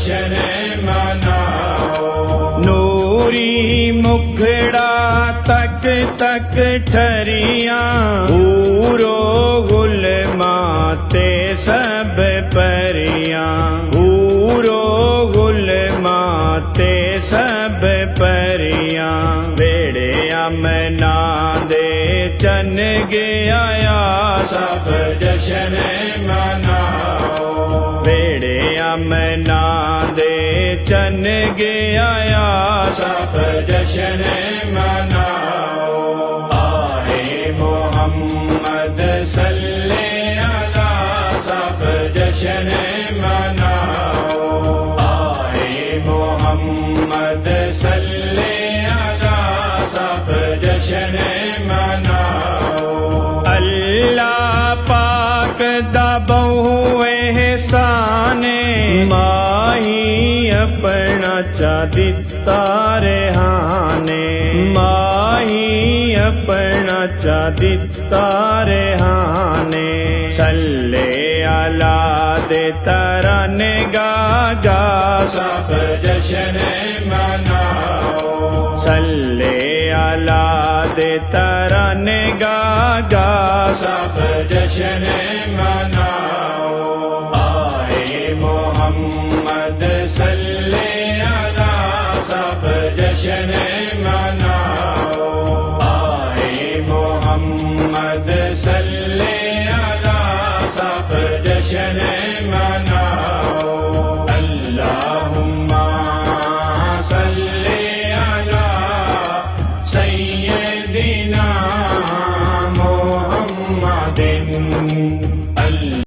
جشن مناؤ، نوری مکھڑا تک تک ٹھریاں، حورو غلماتے سب پریاں، حورو غلماتے سب پریاں، بیڑے امنا دے چن گیا سب جشن مناؤ، بیڑے امنا دے چن گیا سب جشن مناؤ، آئے محمد صلی علی، سب جشن مناؤ، آئے محمد صلی علی، سب جشن مناؤ، اللہ پاک دا بہو احسان، ماہی اپنا چا دتا ریحانے، ماہی اپنا چا دتا ریحانے، صلی علی دے ترانے گا گا، سب جشن مناؤ، صلی علی دے ترانے گا گا، سب جشن مناؤ۔